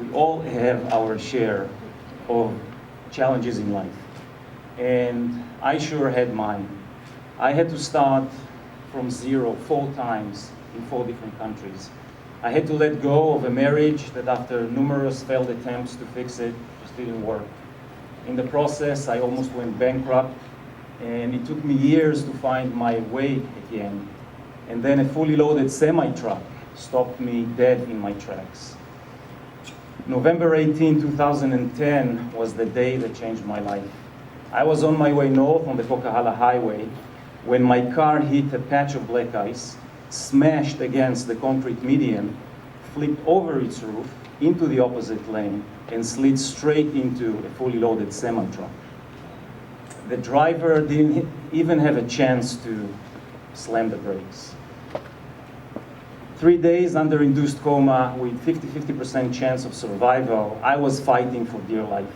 We all have our share of challenges in life. And I sure had mine. I had to start from zero 4 times in 4 different countries. I had to let go of a marriage that after numerous failed attempts to fix it, just didn't work. In the process, I almost went bankrupt, and it took me years to find my way again. And then a fully loaded semi-truck stopped me dead in my tracks. November 18, 2010 was the day that changed my life. I was on my way north on the Pokahala Highway when my car hit a patch of black ice, smashed against the concrete median, flipped over its roof into the opposite lane, and slid straight into a fully loaded semi-truck. The driver didn't even have a chance to slam the brakes. 3 days under induced coma with 50% chance of survival, I was fighting for dear life.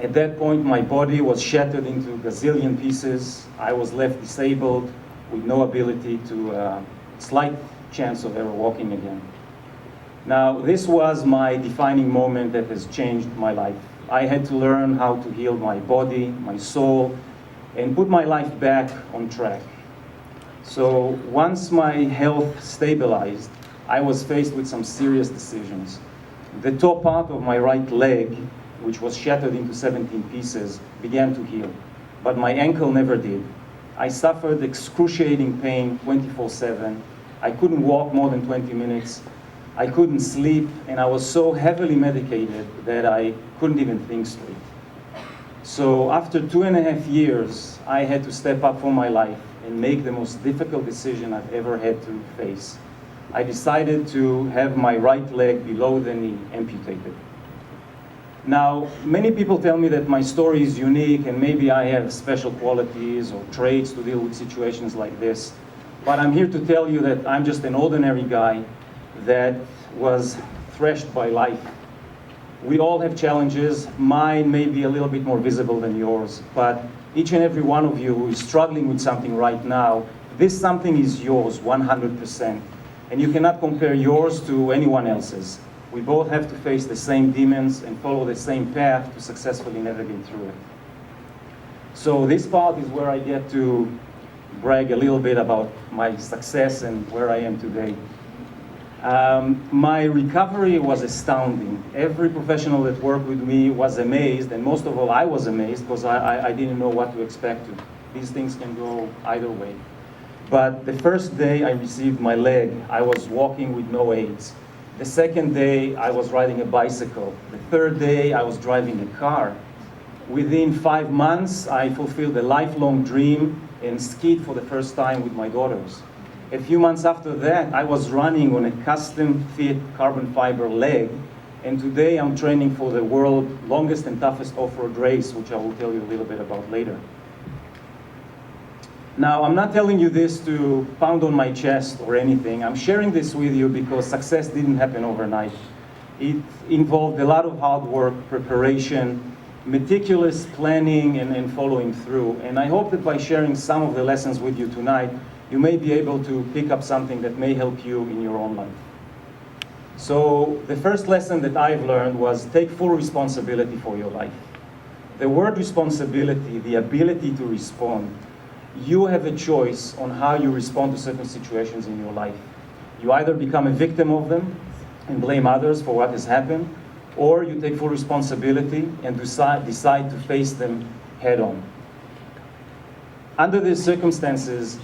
At that point, my body was shattered into a gazillion pieces. I was left disabled with no ability to, slight chance of ever walking again. Now, this was my defining moment that has changed my life. I had to learn how to heal my body, my soul, and put my life back on track. So once my health stabilized, I was faced with some serious decisions. The top part of my right leg, which was shattered into 17 pieces, began to heal, but my ankle never did. I suffered excruciating pain 24/7. I couldn't walk more than 20 minutes. I couldn't sleep, and I was so heavily medicated that I couldn't even think straight. So after 2.5 years, I had to step up for my life and make the most difficult decision I've ever had to face. I decided to have my right leg below the knee amputated. Now, many people tell me that my story is unique and maybe I have special qualities or traits to deal with situations like this. But I'm here to tell you that I'm just an ordinary guy that was thrashed by life. We all have challenges. Mine may be a little bit more visible than yours, but each and every one of you who is struggling with something right now, this something is yours 100%. And you cannot compare yours to anyone else's. We both have to face the same demons and follow the same path to successfully navigate through it. So this part is where I get to brag a little bit about my success and where I am today. My recovery was astounding. Every professional that worked with me was amazed, and most of all, I was amazed because I didn't know what to expect. These things can go either way. But the first day I received my leg, I was walking with no aids. The second day, I was riding a bicycle. The third day, I was driving a car. Within 5 months, I fulfilled a lifelong dream and skied for the first time with my daughters. A few months after that, I was running on a custom-fit carbon fiber leg, and today I'm training for the world's longest and toughest off-road race, which I will tell you a little bit about later. Now, I'm not telling you this to pound on my chest or anything. I'm sharing this with you because success didn't happen overnight. It involved a lot of hard work, preparation, meticulous planning, and following through. And I hope that by sharing some of the lessons with you tonight, you may be able to pick up something that may help you in your own life. So the first lesson that I've learned was take full responsibility for your life. The word responsibility, the ability to respond, you have a choice on how you respond to certain situations in your life. You either become a victim of them and blame others for what has happened, or you take full responsibility and decide to face them head on. Under these circumstances,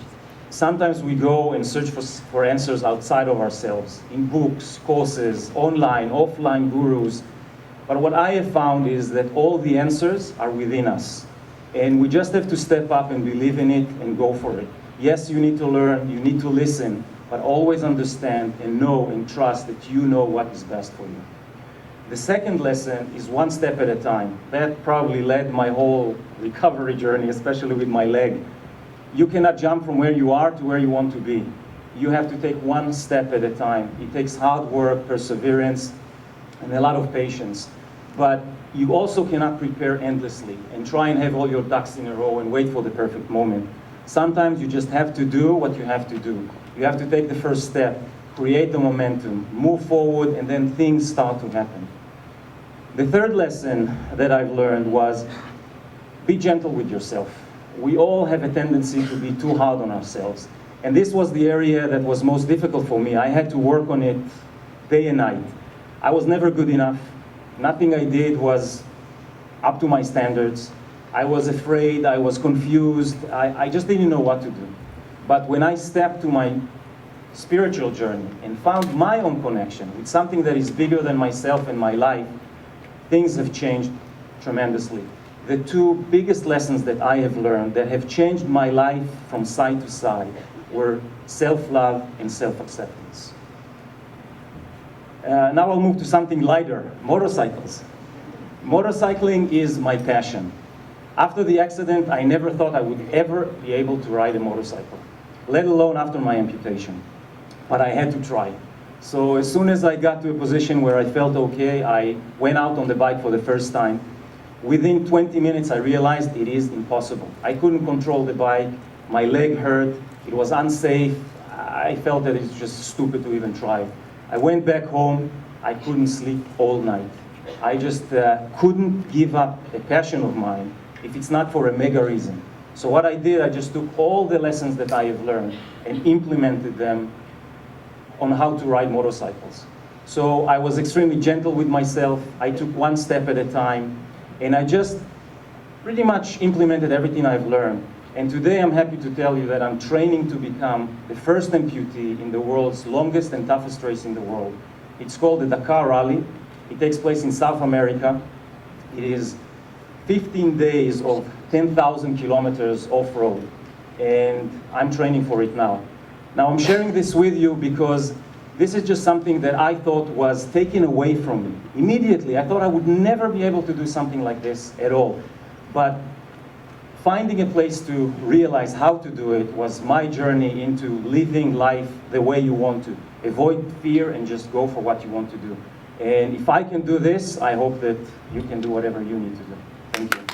sometimes we go and search for answers outside of ourselves, in books, courses, online, offline gurus. But what I have found is that all the answers are within us. And we just have to step up and believe in it and go for it. Yes, you need to learn, you need to listen, but always understand and know and trust that you know what is best for you. The second lesson is one step at a time. That probably led my whole recovery journey, especially with my leg. You cannot jump from where you are to where you want to be. You have to take one step at a time. It takes hard work, perseverance, and a lot of patience. But you also cannot prepare endlessly and try and have all your ducks in a row and wait for the perfect moment. Sometimes you just have to do what you have to do. You have to take the first step. create the momentum, move forward, and then things start to happen. The third lesson that I've learned was be gentle with yourself. We all have a tendency to be too hard on ourselves. And this was the area that was most difficult for me. I had to work on it day and night. I was never good enough. Nothing I did was up to my standards. I was afraid, I was confused, I just didn't know what to do. But when I stepped to my spiritual journey and found my own connection with something that is bigger than myself and my life, things have changed tremendously. The two biggest lessons that I have learned that have changed my life from side to side were self-love and self-acceptance. Now I'll move to something lighter, motorcycles. Motorcycling is my passion. After the accident, I never thought I would ever be able to ride a motorcycle, let alone after my amputation. But I had to try. So as soon as I got to a position where I felt okay, I went out on the bike for the first time. Within 20 minutes, I realized it is impossible. I couldn't control the bike, my leg hurt, it was unsafe. I felt that it's just stupid to even try. I went back home, I couldn't sleep all night. I just couldn't give up a passion of mine if it's not for a mega reason. So what I did, I just took all the lessons that I have learned and implemented them on how to ride motorcycles. So I was extremely gentle with myself. I took one step at a time, and I just pretty much implemented everything I've learned. And today I'm happy to tell you that I'm training to become the first amputee in the world's longest and toughest race in the world. It's called the Dakar Rally. It takes place in South America. It is 15 days of 10,000 kilometers off-road, and I'm training for it now. Now I'm sharing this with you because this is just something that I thought was taken away from me. Immediately, I thought I would never be able to do something like this at all. But finding a place to realize how to do it was my journey into living life the way you want to. Avoid fear and just go for what you want to do. And if I can do this, I hope that you can do whatever you need to do. Thank you.